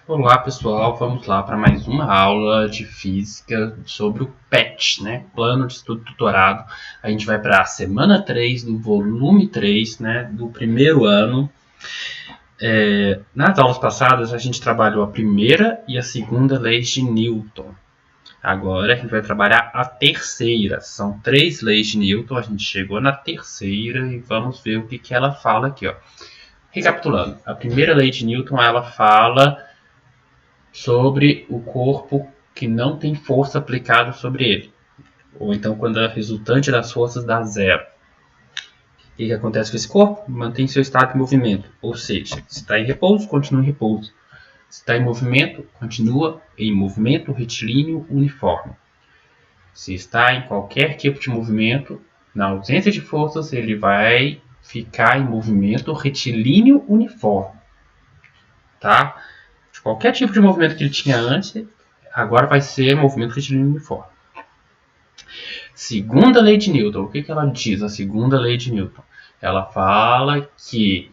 Olá pessoal, vamos lá para mais uma aula de física sobre o PET, né? Plano de Estudo Tutorado. A gente vai para a semana 3 do volume 3, né? Do primeiro ano. Nas aulas passadas a gente trabalhou a primeira e a segunda leis de Newton. Agora a gente vai trabalhar a terceira. São 3 leis de Newton, a gente chegou na terceira e vamos ver o que ela fala aqui, ó. Recapitulando, a primeira lei de Newton ela fala sobre o corpo que não tem força aplicada sobre ele, ou então quando a resultante das forças dá zero. O que acontece com esse corpo? Mantém seu estado de movimento, ou seja, se está em repouso, continua em repouso. Se está em movimento, continua em movimento retilíneo uniforme. Se está em qualquer tipo de movimento, na ausência de forças, ele vai ficar em movimento retilíneo uniforme. Tá? De qualquer tipo de movimento que ele tinha antes, agora vai ser movimento retilíneo uniforme. Segunda lei de Newton. O que ela diz? A segunda lei de Newton. Ela fala que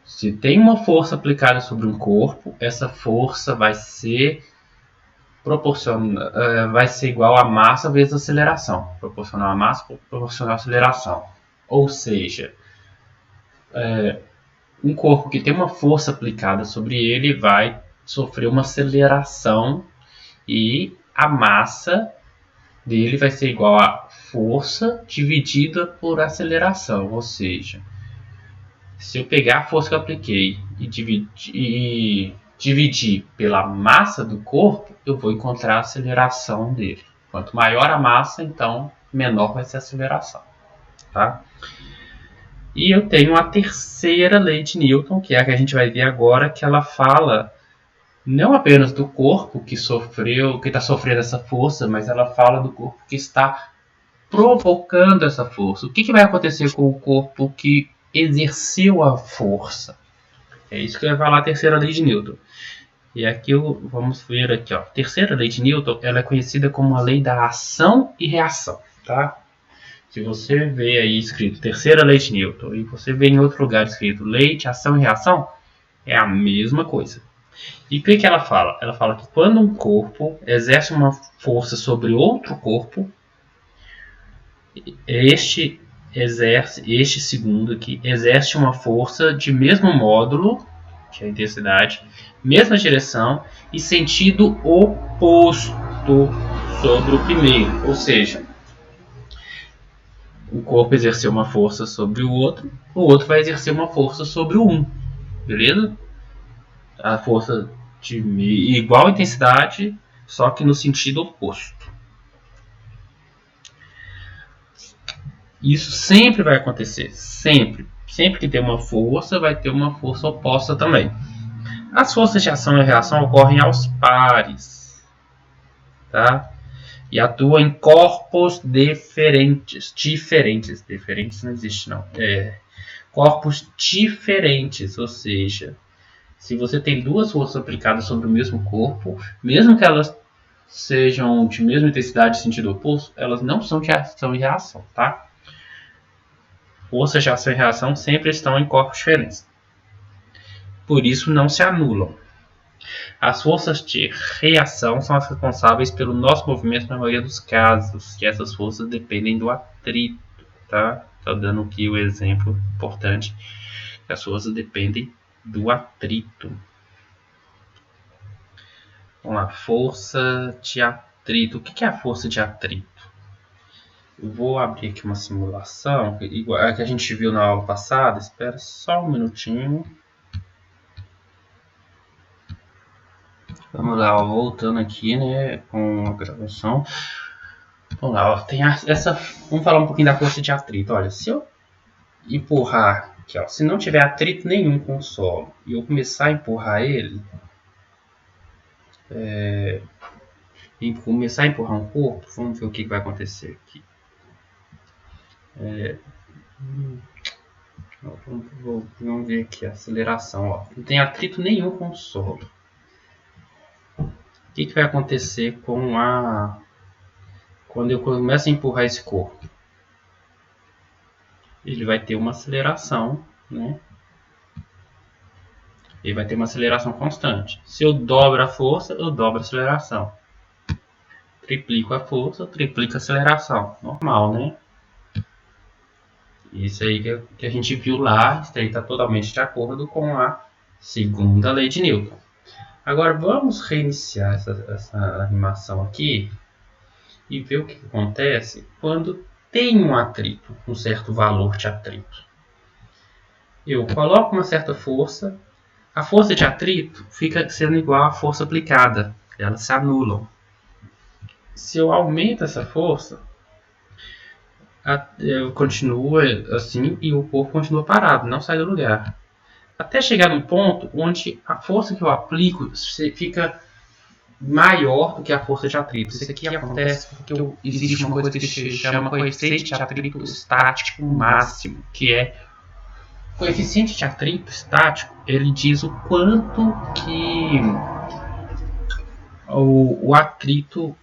se tem uma força aplicada sobre um corpo, essa força vai ser vai ser igual a massa vezes aceleração. Proporcional a massa, proporcional à aceleração. Ou seja, um corpo que tem uma força aplicada sobre ele vai sofrer uma aceleração e a massa dele vai ser igual a força dividida por aceleração. Ou seja, se eu pegar a força que eu apliquei e dividir pela massa do corpo, eu vou encontrar a aceleração dele. Quanto maior a massa, então menor vai ser a aceleração. Tá? E eu tenho a terceira lei de Newton, que é a que a gente vai ver agora, que ela fala não apenas do corpo que está sofrendo essa força, mas ela fala do corpo que está provocando essa força. O que vai acontecer com o corpo que exerceu a força? É isso que vai falar a terceira lei de Newton. E aqui vamos ver aqui, ó. A terceira lei de Newton, ela é conhecida como a lei da ação e reação, tá? Se você vê aí escrito terceira lei de Newton e você vê em outro lugar escrito lei de ação e reação, é a mesma coisa. E o que ela fala? Ela fala que quando um corpo exerce uma força sobre outro corpo, este segundo aqui exerce uma força de mesmo módulo, que é a intensidade, mesma direção e sentido oposto sobre o primeiro. Ou seja, o corpo exerceu uma força sobre o outro vai exercer uma força sobre o um. Beleza? A força de igual intensidade, só que no sentido oposto. Isso sempre vai acontecer, sempre. Sempre que tem uma força, vai ter uma força oposta também. As forças de ação e reação ocorrem aos pares, tá? E atuam em corpos diferentes. Diferentes não existe não. Corpos diferentes, ou seja, se você tem duas forças aplicadas sobre o mesmo corpo, mesmo que elas sejam de mesma intensidade e sentido oposto, elas não são de ação e reação, tá? Forças de ação e reação sempre estão em corpos diferentes. Por isso não se anulam. As forças de reação são as responsáveis pelo nosso movimento na maioria dos casos, e essas forças dependem do atrito, tá? Estou dando aqui o exemplo importante, que as forças dependem do atrito. Vamos lá, força de atrito. O que é a força de atrito? Eu vou abrir aqui uma simulação, igual a que a gente viu na aula passada. Espera só um minutinho. Vamos lá, voltando aqui, né, com a gravação. Vamos lá, ó, tem vamos falar um pouquinho da força de atrito. Olha, se eu empurrar aqui, ó, se não tiver atrito nenhum com o solo e eu começar a empurrar ele, começar a empurrar um corpo, vamos ver o que vai acontecer aqui. Vamos ver aqui a aceleração. Ó. Não tem atrito nenhum com o solo. O que vai acontecer quando eu começo a empurrar esse corpo? Ele vai ter uma aceleração, né? ele vai ter uma aceleração constante. Se eu dobro a força, eu dobro a aceleração. Triplico a força, eu triplico a aceleração. Normal, né? Isso aí que a gente viu lá, isso aí está totalmente de acordo com a segunda lei de Newton. Agora vamos reiniciar essa animação aqui e ver o que acontece quando tem um atrito, um certo valor de atrito. Eu coloco uma certa força, a força de atrito fica sendo igual à força aplicada, elas se anulam. Se eu aumento essa força, continua assim e o corpo continua parado, não sai do lugar. Até chegar num ponto onde a força que eu aplico fica maior do que a força de atrito. Isso aqui acontece porque existe uma coisa que se chama coeficiente de atrito estático máximo, que é o coeficiente de atrito estático. Ele diz o quanto que o atrito,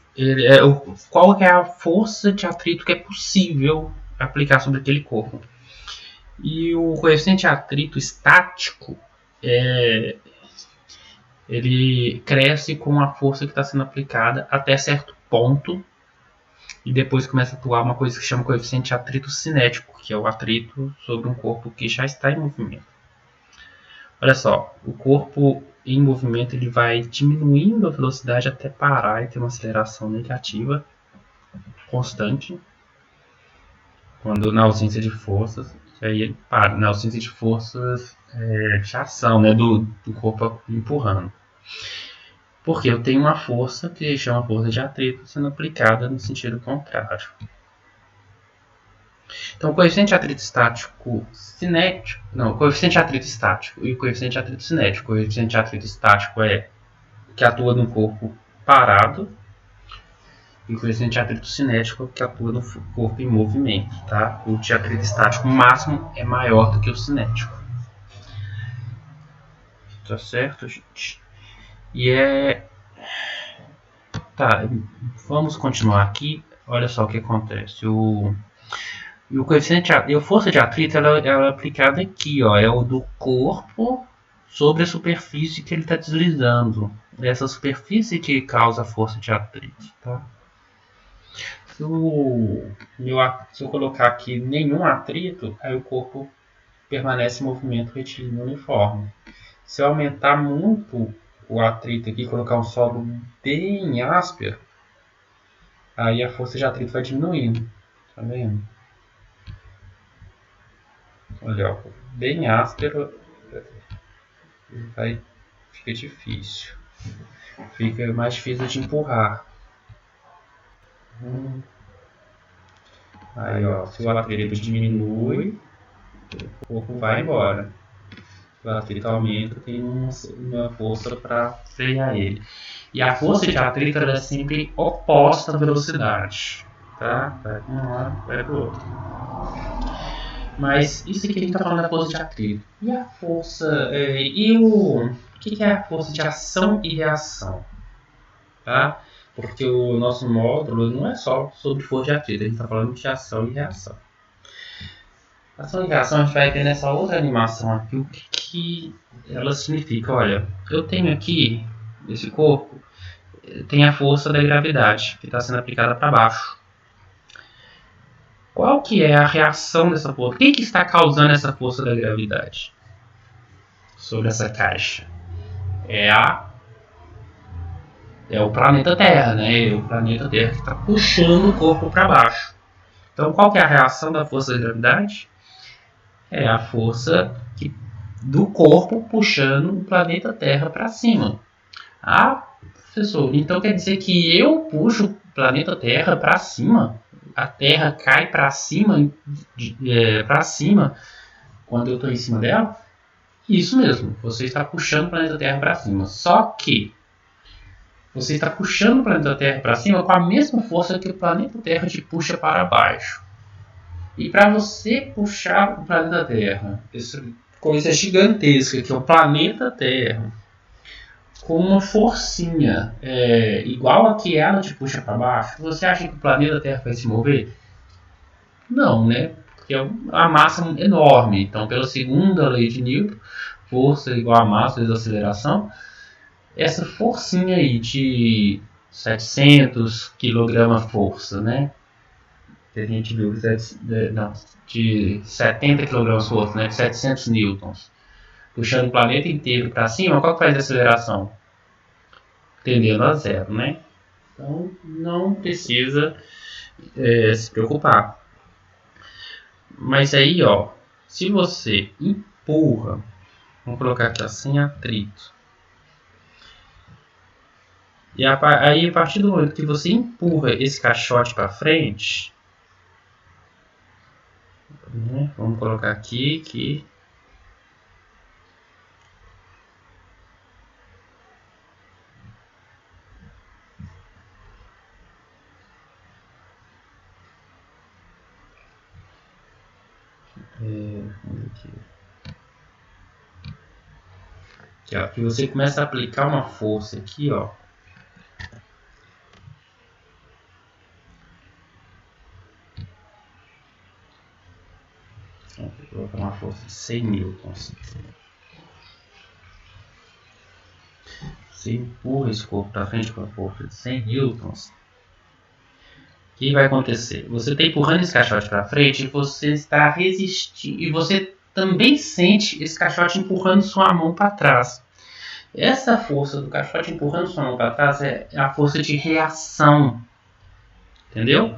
qual é a força de atrito que é possível aplicar sobre aquele corpo. E o coeficiente de atrito estático ele cresce com a força que está sendo aplicada até certo ponto e depois começa a atuar uma coisa que chama coeficiente de atrito cinético, que é o atrito sobre um corpo que já está em movimento. Olha só, o corpo em movimento ele vai diminuindo a velocidade até parar e ter uma aceleração negativa constante, quando na ausência de forças, aí ele para, na ausência de forças de ação, né, do corpo empurrando. Porque eu tenho uma força que chama força de atrito sendo aplicada no sentido contrário. Então, o coeficiente de atrito estático cinético, não, o coeficiente de atrito estático e o coeficiente de atrito cinético. O coeficiente de atrito estático é que atua no corpo parado e o coeficiente de atrito cinético que atua no corpo em movimento, tá? O de atrito estático máximo é maior do que o cinético. Tá certo, gente? Tá, vamos continuar aqui. Olha só o que acontece. O coeficiente e a força de atrito ela é aplicada aqui, ó, é o do corpo sobre a superfície que ele está deslizando. É essa superfície que causa a força de atrito, tá? Se eu colocar aqui nenhum atrito, aí o corpo permanece em movimento retilíneo uniforme. Se eu aumentar muito o atrito aqui, colocar um solo bem áspero, aí a força de atrito vai diminuindo, tá vendo? Olha, ó, bem áspero, fica difícil, fica mais difícil de empurrar. Aí, ó, se o atrito diminui, o corpo vai embora. Se o atrito aumenta, tem uma força para frear ele. E a força de atrito é sempre oposta à velocidade, tá? Vai para um lado, vai para o outro. Mas isso aqui a gente está falando da força de atrito. E a força... o que é a força de ação e reação? Tá? Porque o nosso módulo não é só sobre força de atrito, a gente está falando de ação e reação. Ação e reação a gente vai ver nessa outra animação aqui o que ela significa. Olha, eu tenho aqui, esse corpo, tem a força da gravidade que está sendo aplicada para baixo. Qual que é a reação dessa força? O que está causando essa força da gravidade sobre essa caixa? É o planeta Terra, né? O planeta Terra que está puxando o corpo para baixo. Então, qual que é a reação da força da gravidade? É a força do corpo puxando o planeta Terra para cima. Ah, professor, então quer dizer que eu puxo o planeta Terra para cima? A Terra cai para cima, quando eu estou em cima dela? Isso mesmo, você está puxando o planeta Terra para cima. Só que você está puxando o planeta Terra para cima com a mesma força que o planeta Terra te puxa para baixo. E para você puxar o planeta Terra, essa coisa gigantesca que é o planeta Terra, com uma forcinha igual a que ela te puxa para baixo, você acha que o planeta Terra vai se mover? Não, né? Porque é uma massa enorme. Então, pela segunda lei de Newton, força igual a massa vezes a aceleração, essa forcinha aí de 700 kg força, né? Que a gente viu de 70 kg força, né? De 700 newtons, puxando o planeta inteiro para cima, qual que faz a aceleração? Tendendo a zero, né? Então não precisa se preocupar. Mas aí, ó, se você empurra, vamos colocar aqui sem atrito, e aí a partir do momento que você empurra esse caixote para frente, né, vamos colocar aqui que aqui, ó, que você começa a aplicar uma força aqui, ó. Vou colocar uma força de 100 newtons. Você empurra esse corpo para frente com a força de 100 newtons. O que vai acontecer? Você está empurrando esse caixote para frente e você está resistindo. E você também sente esse caixote empurrando sua mão para trás. Essa força do caixote empurrando sua mão para trás é a força de reação. Entendeu?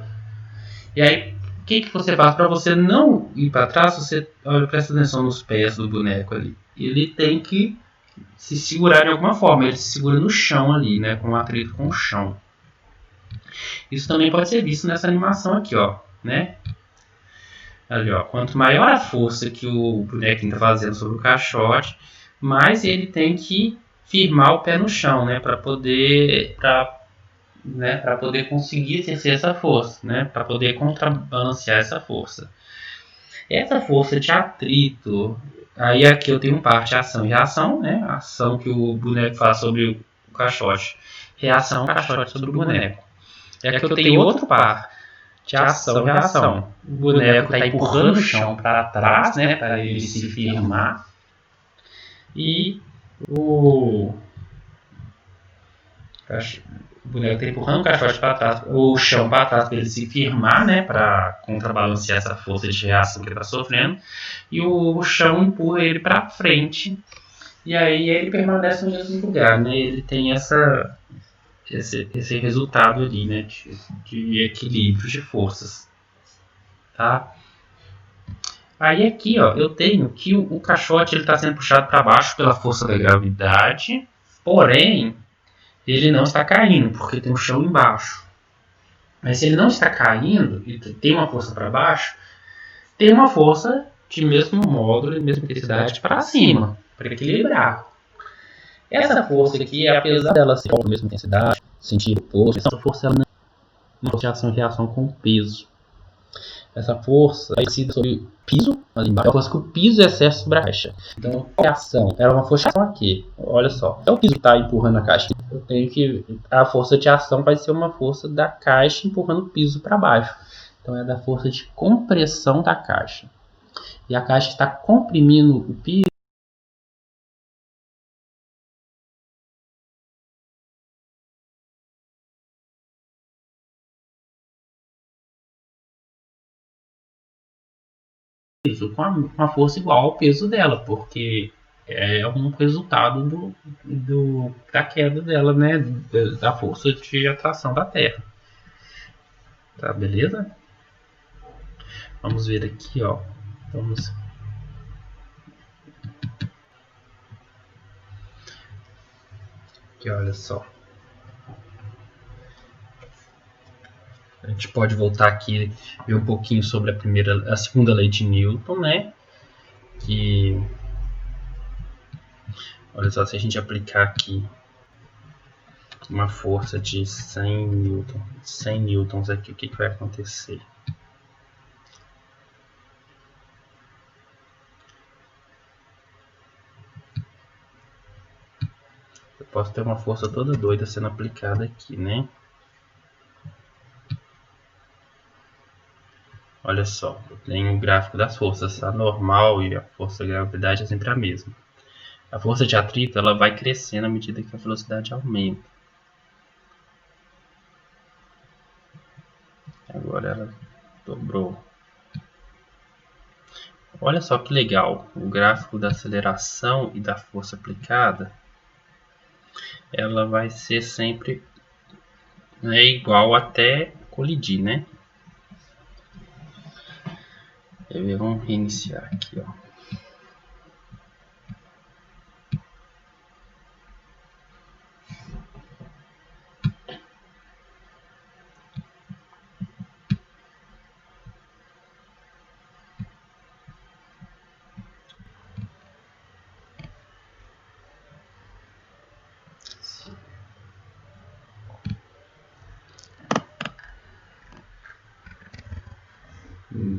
E aí, o que você faz para você não ir para trás? Você presta atenção nos pés do boneco ali. Ele tem que se segurar de alguma forma. Ele se segura no chão ali, né? Com um atrito com o chão. Isso também pode ser visto nessa animação aqui, ó, né? Ali, ó, quanto maior a força que o bonequinho está fazendo sobre o caixote, mais ele tem que firmar o pé no chão, né, para poder conseguir exercer essa força, né, para poder contrabalancear essa força. Essa força de atrito, aí aqui eu tenho parte ação e reação, né, ação que o boneco faz sobre o caixote, reação o caixote sobre o boneco. E aqui eu tenho outro par de ação e reação. O boneco está empurrando o chão para trás, né, para ele se firmar. E o boneco está empurrando o caixote para trás, o chão para trás para ele se firmar, né, para contrabalancear essa força de reação que ele está sofrendo. E o chão empurra ele para frente. E aí ele permanece no mesmo lugar, né? Ele tem esse resultado ali, né, de equilíbrio de forças, tá? Aí aqui, ó, eu tenho que o caixote ele está sendo puxado para baixo pela força da gravidade, porém ele não está caindo porque tem um chão embaixo. Mas se ele não está caindo e tem uma força para baixo, tem uma força de mesmo módulo e mesma intensidade para cima, para equilibrar. Essa força aqui, apesar dela ser de mesma intensidade, sentido oposto, essa força não é uma força de ação e reação com o peso. Essa força vai ser sobre o piso, ali embaixo, é a força que o piso exerce sobre a caixa. Então, a ação era uma força de ação aqui. Olha só, é o piso que está empurrando a caixa. Eu tenho que a força de ação vai ser uma força da caixa empurrando o piso para baixo. Então, é da força de compressão da caixa. E a caixa está comprimindo o piso. Com uma força igual ao peso dela, porque é um resultado da queda dela, né? Da força de atração da Terra. Tá, beleza? Vamos ver aqui, ó. Vamos. Aqui, olha só. A gente pode voltar aqui e ver um pouquinho sobre a segunda lei de Newton, né? Que, olha só, se a gente aplicar aqui uma força de 100 newtons aqui, o que vai acontecer? Eu posso ter uma força toda doida sendo aplicada aqui, né? Olha só, eu tenho o gráfico das forças, a normal e a força da gravidade é sempre a mesma. A força de atrito ela vai crescendo à medida que a velocidade aumenta. Agora ela dobrou. Olha só que legal, o gráfico da aceleração e da força aplicada, ela vai ser sempre igual até colidir, né? Vamos reiniciar aqui, ó.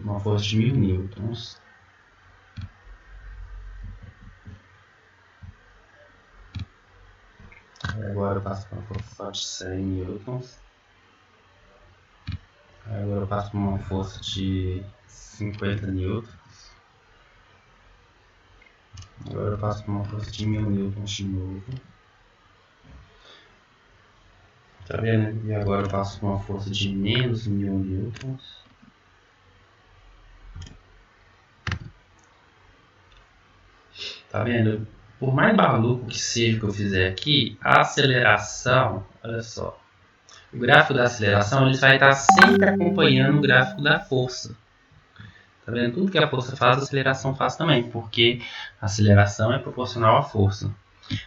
Uma força de 1000 newtons. Agora eu passo para uma força só de 100 newtons. Agora eu passo para uma força de 50 newtons. Agora eu passo para uma força de 1000 newtons de novo. Tá vendo? E agora eu passo para uma força de menos 1000 newtons. Tá vendo? Por mais maluco que seja que eu fizer aqui, a aceleração, olha só, o gráfico da aceleração ele vai estar sempre acompanhando o gráfico da força. Tá vendo? Tudo que a força faz, a aceleração faz também, porque a aceleração é proporcional à força.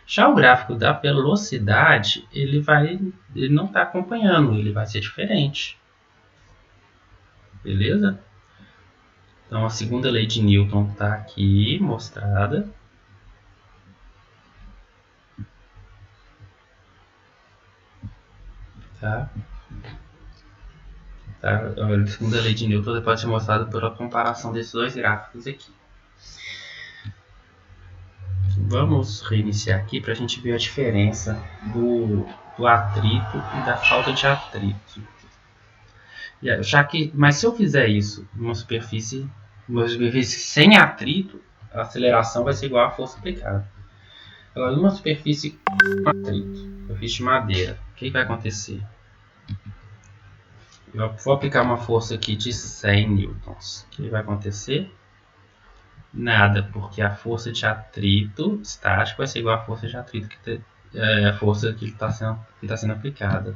Já o gráfico da velocidade, ele não está acompanhando, ele vai ser diferente. Beleza? Então a segunda lei de Newton está aqui mostrada. Tá? A segunda lei de Newton pode ser mostrada pela comparação desses dois gráficos aqui. Vamos reiniciar aqui para a gente ver a diferença do atrito e da falta de atrito. Mas se eu fizer isso numa superfície sem atrito, a aceleração vai ser igual à força aplicada. Agora, numa superfície com atrito, superfície de madeira, o que vai acontecer? Eu vou aplicar uma força aqui de 100 newtons. O que vai acontecer? Nada, porque a força de atrito estático vai ser igual à força de atrito a força que está sendo aplicada.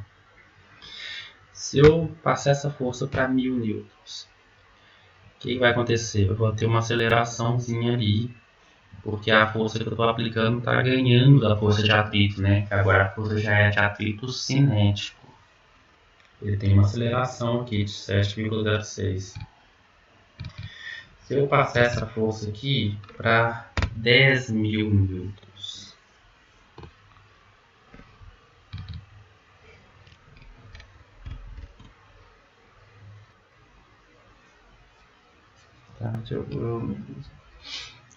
Se eu passar essa força para 1000 newtons, o que vai acontecer? Eu vou ter uma aceleraçãozinha ali, porque a força que eu estou aplicando está ganhando da força de atrito, né? Agora a força já é de atrito cinético. Ele tem uma aceleração aqui de 7,06. Se eu passar essa força aqui para 10.000 newtons, tá?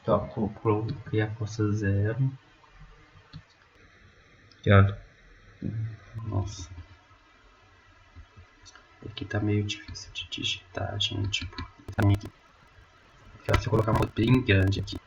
Eu coloquei a força 0. Aqui, ó. Nossa. Aqui tá meio difícil de digitar, gente. Se eu colocar uma bem grande aqui.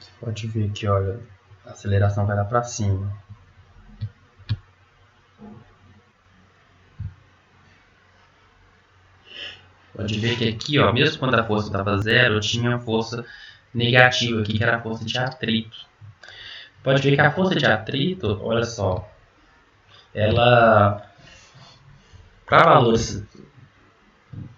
Você pode ver que, olha, a aceleração vai lá para cima. Pode ver que aqui, ó, mesmo quando a força estava 0, eu tinha uma força negativa aqui, que era a força de atrito. Pode ver que a força de atrito, olha só, ela, para valores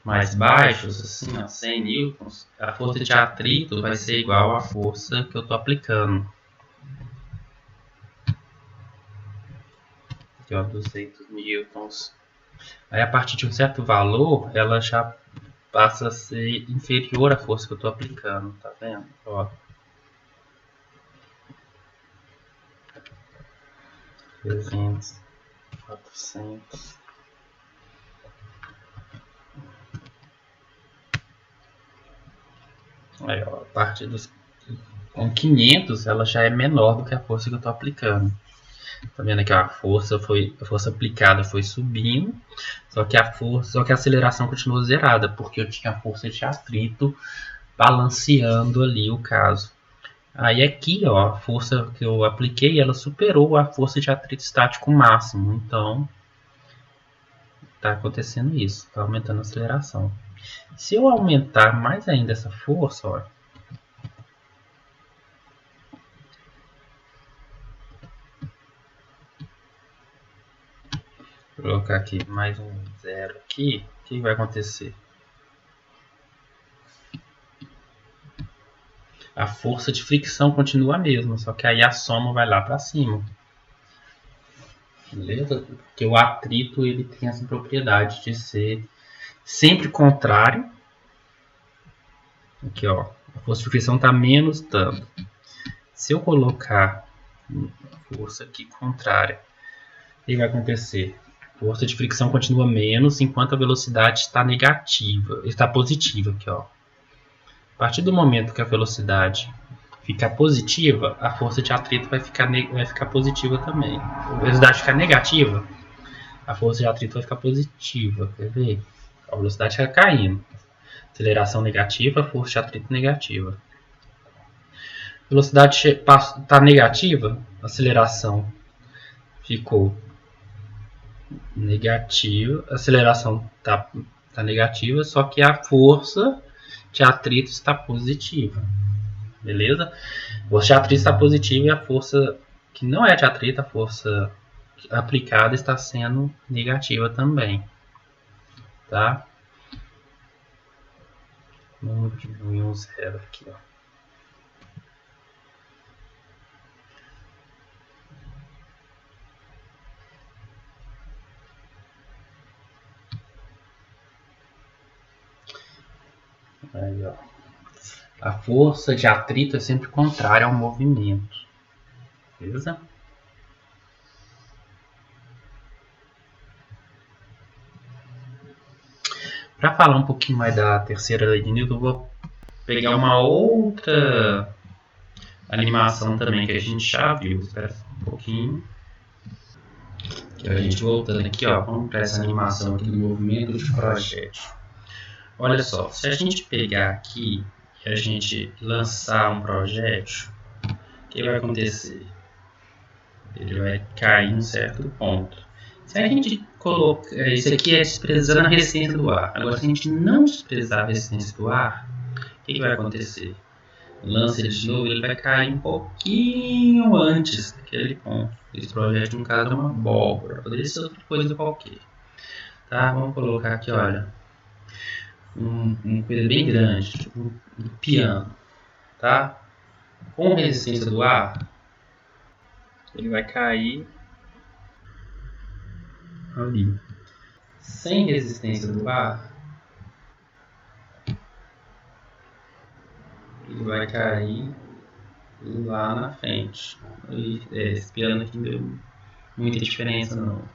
mais baixos, assim, ó, 100 newtons, a força de atrito vai ser igual à força que eu estou aplicando. Aqui, ó, 200 newtons. Aí, a partir de um certo valor, ela já passa a ser inferior à força que eu estou aplicando, tá vendo? Ó. 300, 400. Aí, ó, a partir dos com 500 ela já é menor do que a força que eu estou aplicando. Tá vendo aqui, ó, a força aplicada foi subindo, só que a aceleração continuou zerada, porque eu tinha a força de atrito balanceando ali o caso. Aí aqui, ó, a força que eu apliquei, ela superou a força de atrito estático máximo, então tá acontecendo isso, tá aumentando a aceleração. Se eu aumentar mais ainda essa força, ó, vou colocar aqui mais um zero aqui, o que vai acontecer? A força de fricção continua a mesma, só que aí a soma vai lá para cima. Beleza? Porque o atrito ele tem essa propriedade de ser sempre contrário. Aqui, ó, a força de fricção está menos tanto. Se eu colocar a força aqui contrária, o que vai acontecer? A força de fricção continua menos enquanto a velocidade está negativa, está positiva aqui, ó. A partir do momento que a velocidade ficar positiva, a força de atrito vai ficar positiva também. A velocidade ficar negativa, a força de atrito vai ficar positiva. Quer ver? A velocidade fica caindo. Aceleração negativa, força de atrito negativa. A velocidade está negativa, a aceleração ficou negativa. A aceleração está negativa, só que a força de atrito está positiva. Beleza? A força de atrito está positiva e a força que não é de atrito, a força aplicada está sendo negativa também. Tá? Vamos diminuir um zero aqui, ó. Aí, ó. A força de atrito é sempre contrária ao movimento. Beleza? Para falar um pouquinho mais da terceira lei de Newton, eu vou pegar uma outra animação também que a gente já viu. Espera um pouquinho. Que a gente voltando aqui, ó. Vamos para essa animação aqui do movimento de projétil. Olha só, se a gente pegar aqui e a gente lançar um projétil, o que vai acontecer? Ele vai cair em um certo ponto. Se a gente colocar... Isso aqui é desprezando a resistência do ar. Agora, se a gente não desprezar a resistência do ar, o que vai acontecer? Lança ele de novo, ele vai cair um pouquinho antes daquele ponto. Esse projétil, no caso, é uma abóbora. Poderia ser outra coisa qualquer. Tá? Vamos colocar aqui, olha. Uma coisa bem grande, tipo um piano. Tá? Com resistência do ar, ele vai cair ali. Sem resistência do ar, ele vai cair lá na frente. Esse piano aqui não deu muita diferença não.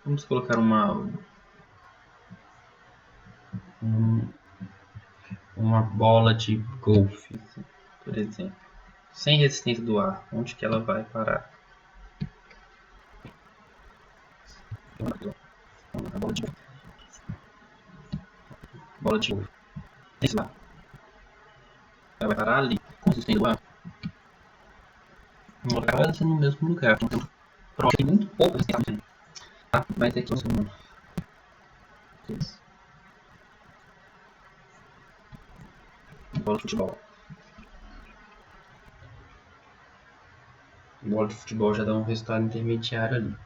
Vamos colocar uma bola de golfe, por exemplo. Sem resistência do ar, onde que ela vai parar? Bola de golfe. Esse lá. Ela vai parar ali, com resistência do ar. Ela acaba sendo no mesmo lugar. Então, tem muito pouco resistência. Tá? Vai ter aqui um segundo. Bola de futebol. Bola de futebol já dá um resultado intermediário ali.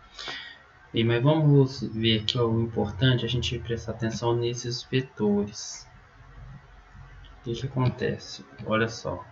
E, mas vamos ver aqui o importante, a gente prestar atenção nesses vetores. O que acontece? Olha só.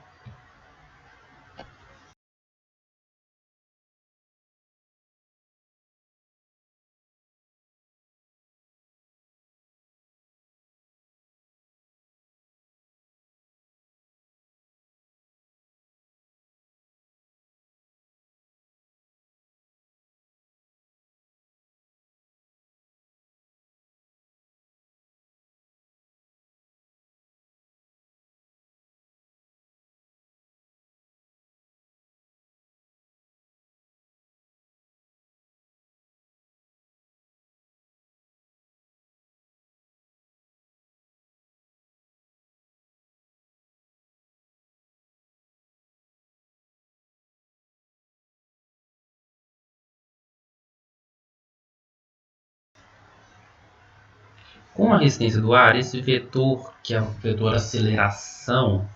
Com a resistência do ar, esse vetor, que é o vetor aceleração,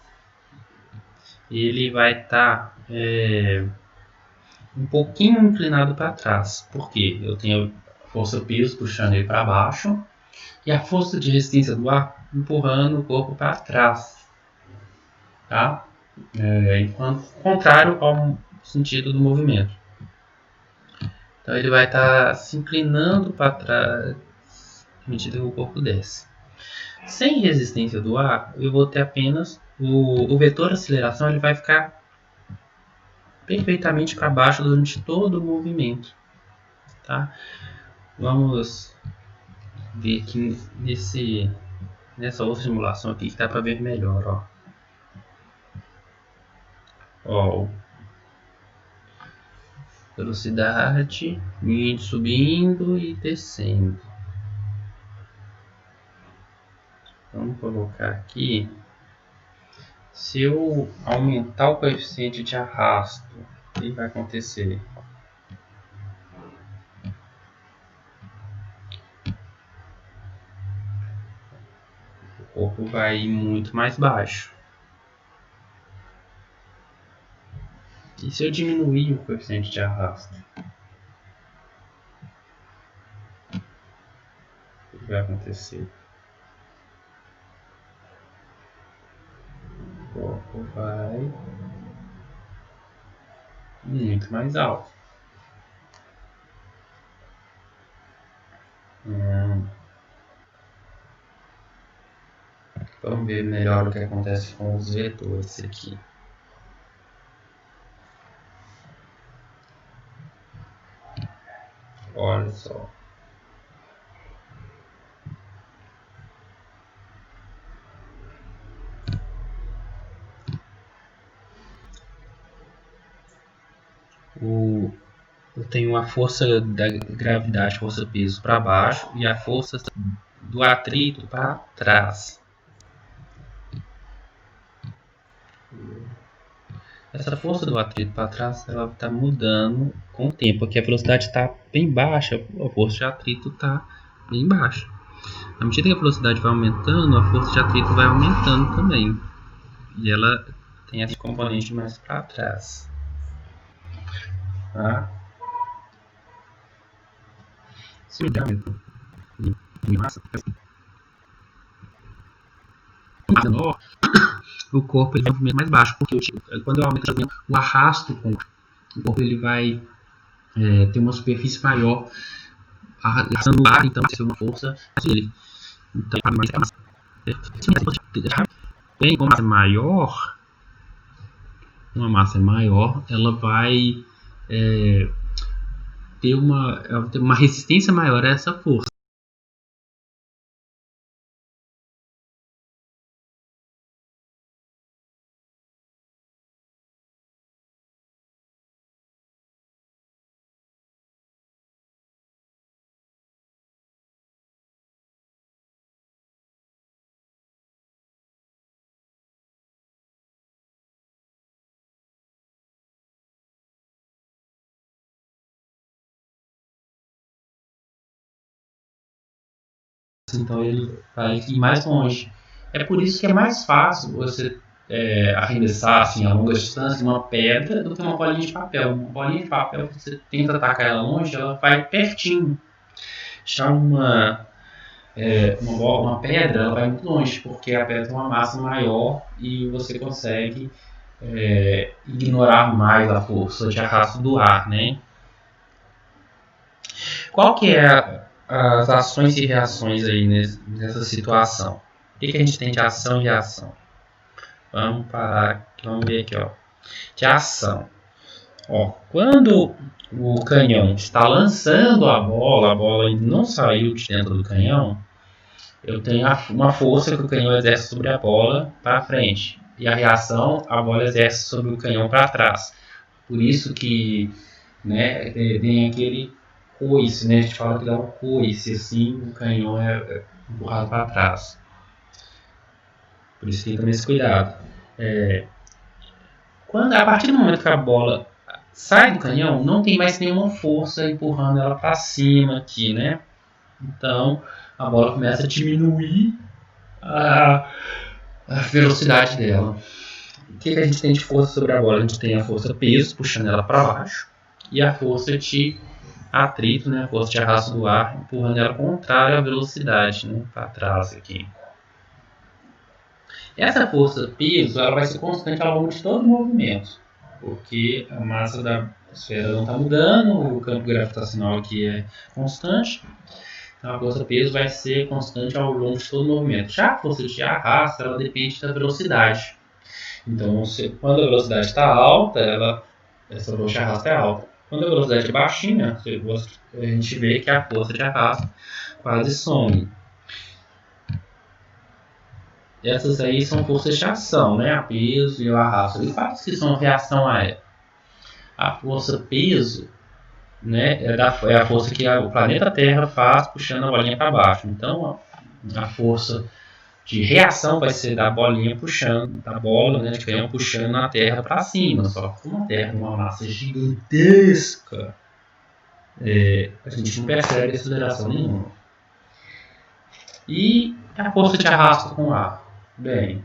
ele vai estar um pouquinho inclinado para trás. Por quê? Eu tenho a força peso puxando ele para baixo e a força de resistência do ar empurrando o corpo para trás. Tá? Enquanto contrário ao sentido do movimento. Então ele vai estar se inclinando para trás à medida que o corpo desce. Sem resistência do ar, eu vou ter apenas o vetor aceleração, ele vai ficar perfeitamente para baixo durante todo o movimento. Tá? Vamos ver aqui nessa outra simulação aqui que dá para ver melhor. Ó, velocidade indo, subindo e descendo. Vamos colocar aqui. Se eu aumentar o coeficiente de arrasto, o que vai acontecer? O corpo vai ir muito mais baixo. E se eu diminuir o coeficiente de arrasto? O que vai acontecer? O corpo vai muito mais alto. Vamos ver melhor o que acontece com os vetores aqui. Olha só. Eu tenho a força da gravidade, força peso para baixo e a força do atrito para trás. Essa força do atrito para trás ela está mudando com o tempo. Aqui a velocidade está bem baixa, a força de atrito está bem baixa. À medida que a velocidade vai aumentando, a força de atrito vai aumentando também. E ela tem esse componente mais para trás. Tá? Se o diâmetro de massa é menor, o corpo ele vai movimento mais baixo, porque quando eu aumento o arrasto com o corpo, ele vai ter uma superfície maior, arrastando o ar, então vai ser uma força dele. Então, a massa bem, como uma massa maior, ela vai ter uma resistência maior a essa força. Então ele vai ir mais longe. É por isso que é mais fácil você arremessar assim, a longa distância uma pedra do que uma bolinha de papel. Uma bolinha de papel, você tenta atacar ela longe, ela vai pertinho. Já uma pedra, ela vai muito longe, porque a pedra tem uma massa maior e você consegue ignorar mais a força de arrasto do ar, né? Qual que é as ações e reações aí nessa situação? O que a gente tem de ação e reação? Vamos parar, vamos ver aqui, ó. De ação. Ó, quando o canhão está lançando a bola ainda não saiu de dentro do canhão, eu tenho uma força que o canhão exerce sobre a bola para frente. E a reação, a bola exerce sobre o canhão para trás. Por isso que, né, tem aquele coice, né? A gente fala que dá um coice, assim, o canhão é empurrado para trás. Por isso que tem que tomar esse cuidado. A partir do momento que a bola sai do canhão, não tem mais nenhuma força empurrando ela para cima aqui, né? Então, a bola começa a diminuir a velocidade dela. O que a gente tem de força sobre a bola? A gente tem a força peso, puxando ela para baixo, e a força de atrito, né? A força de arrasto do ar, empurrando ela contrária à velocidade, né? Para trás aqui. Essa força peso, ela vai ser constante ao longo de todo o movimento, porque a massa da esfera não está mudando, o campo gravitacional aqui é constante. Então a força peso vai ser constante ao longo de todo o movimento. Já a força de arrasto, ela depende da velocidade. Então, quando a velocidade está alta, essa força de arrasto é alta. Quando a velocidade é baixinha, a gente vê que a força de arrasto quase some. Essas aí são forças de ação, né? A peso e o arrasto. E quais que são reação a ela? A força peso, né, é a força que o planeta Terra faz puxando a bolinha para baixo. Então, a força de reação vai ser da bolinha puxando, da bola, né, de canhão puxando na Terra para cima. Só que como a Terra é uma massa gigantesca, a gente não percebe aceleração nenhuma. E a força de arrasto com ar? Bem,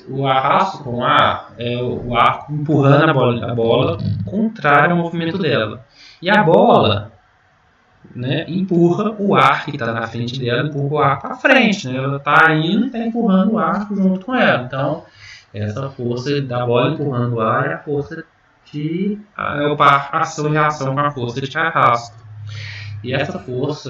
o arrasto com ar é o ar empurrando a bola contrário ao movimento dela. E a bola, né, empurra o ar que está na frente dela, empurra o ar para frente. Né? Ela está indo e está empurrando o ar junto com ela. Então, essa força da bola empurrando o ar é a força de ação e reação com a força de arrasto. E essa força,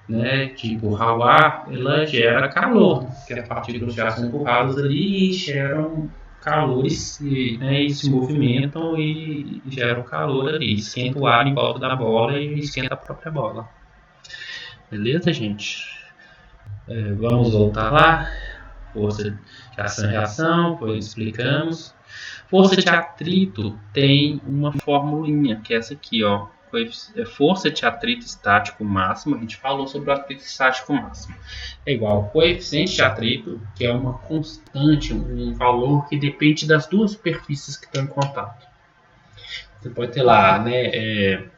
né, de empurrar o ar, ela gera calor, que as partículas já são empurradas ali e geram calores, né, e se movimentam e geram calor ali, esquenta o ar em volta da bola e esquenta a própria bola. Beleza, gente? Vamos voltar lá. Força de ação e reação, explicamos. Força de atrito tem uma formulinha, que é essa aqui, ó. Força de atrito estático máximo, a gente falou sobre o atrito estático máximo. É igual ao coeficiente de atrito, que é uma constante, um valor que depende das duas superfícies que estão em contato. Você pode ter lá, né,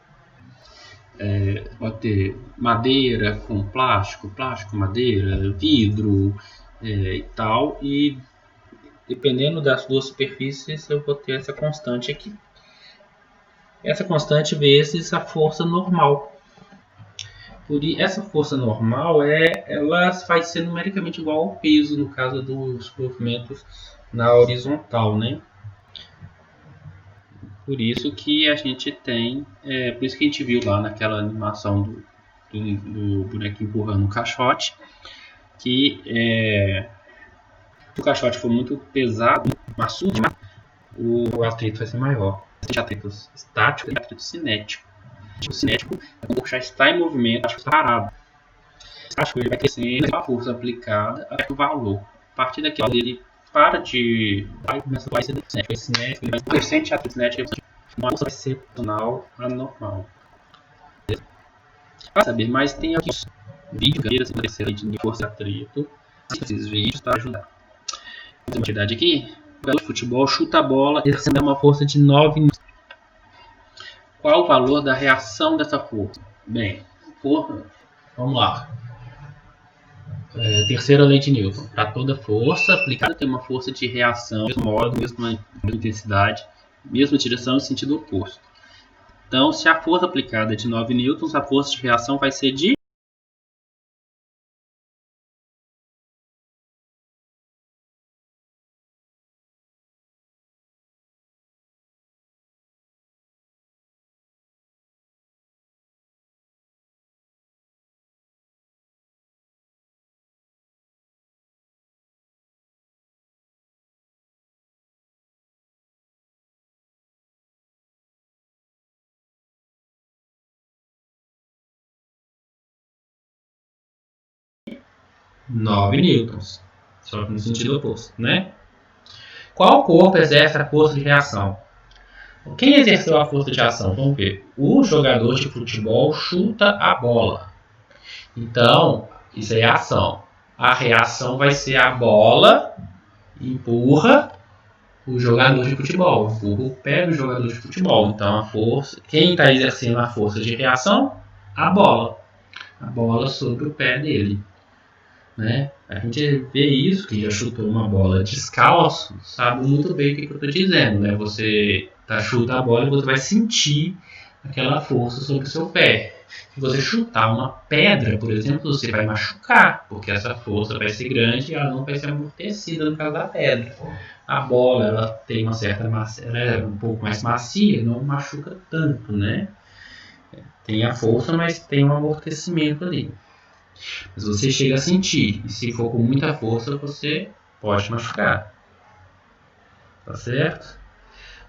pode ter madeira com plástico, plástico, madeira, vidro e tal, e dependendo das duas superfícies eu vou ter essa constante aqui. Essa constante vezes a força normal. Essa força normal ela vai ser numericamente igual ao peso no caso dos movimentos na horizontal, né? Por isso que a gente tem, por isso que a gente viu lá naquela animação do bonequinho empurrando o caixote, que se o caixote for muito pesado, maçudo, o atrito vai ser maior. Tem atrito estático e atrito cinético. O cinético é quando o corpo já está em movimento, acho que está parado. O estático ele vai crescendo, a força aplicada até o valor. A partir daqui ele para de. Aí começa a ser cinético. Esse cinético ele vai crescente, atrito cinético, uma força vai ser proporcional a normal. Para saber mais, tem aqui vídeos de força de atrito. Esses vídeos para ajudar. Tem uma atividade aqui. O jogador de futebol chuta a bola exercendo uma força de 9 N. Qual o valor da reação dessa força? Bem, vamos lá. Terceira lei de Newton. Para toda força aplicada tem uma força de reação, mesmo modo, mesma intensidade, mesma direção e sentido oposto. Então, se a força aplicada é de 9 newtons, a força de reação vai ser de 9 newtons, só que no sentido oposto, né? Qual corpo exerce a força de reação? Quem exerceu a força de ação? Vamos ver. O jogador de futebol chuta a bola. Então, isso aí é ação. A reação vai ser a bola empurra o jogador de futebol, empurra o pé do jogador de futebol. Então, a força, quem está exercendo a força de reação? A bola sobre o pé dele. Né? A gente vê isso, que já chutou uma bola descalço, sabe muito bem o que eu estou dizendo. Né? Você chuta a bola e você vai sentir aquela força sobre o seu pé. Se você chutar uma pedra, por exemplo, você vai machucar, porque essa força vai ser grande e ela não vai ser amortecida no caso da pedra. A bola ela tem uma certa massa, ela é um pouco mais macia, não machuca tanto, né? Tem a força, mas tem um amortecimento ali. Mas você chega a sentir, e se for com muita força, você pode machucar. Tá certo?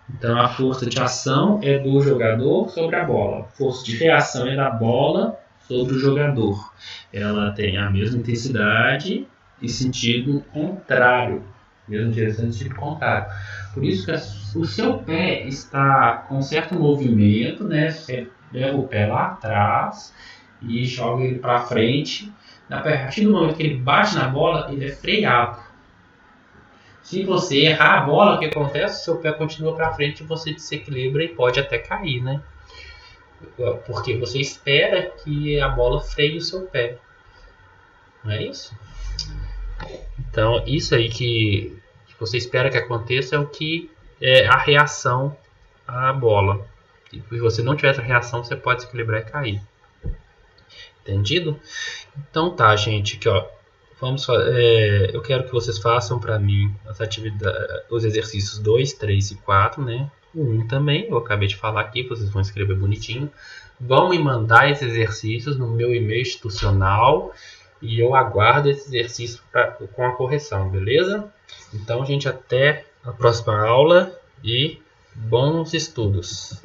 Então a força de ação é do jogador sobre a bola. A força de reação é da bola sobre o jogador. Ela tem a mesma intensidade e sentido contrário. Mesma direção e sentido contrário. Por isso que o seu pé está com certo movimento, né? Você leva o pé lá atrás e joga ele para frente. A partir do momento que ele bate na bola, ele é freado. Se você errar a bola, o que acontece? Seu pé continua para frente e você desequilibra e pode até cair, né? Porque você espera que a bola freie o seu pé. Não é isso? Então, isso aí que você espera que aconteça é o que é a reação à bola. E se você não tiver essa reação, você pode desequilibrar e cair. Entendido? Então tá, gente, aqui ó. Eu quero que vocês façam para mim os exercícios 2, 3 e 4, né? O 1 também, eu acabei de falar aqui, vocês vão escrever bonitinho. Vão me mandar esses exercícios no meu e-mail institucional e eu aguardo esse exercício com a correção, beleza? Então, gente, até a próxima aula e bons estudos!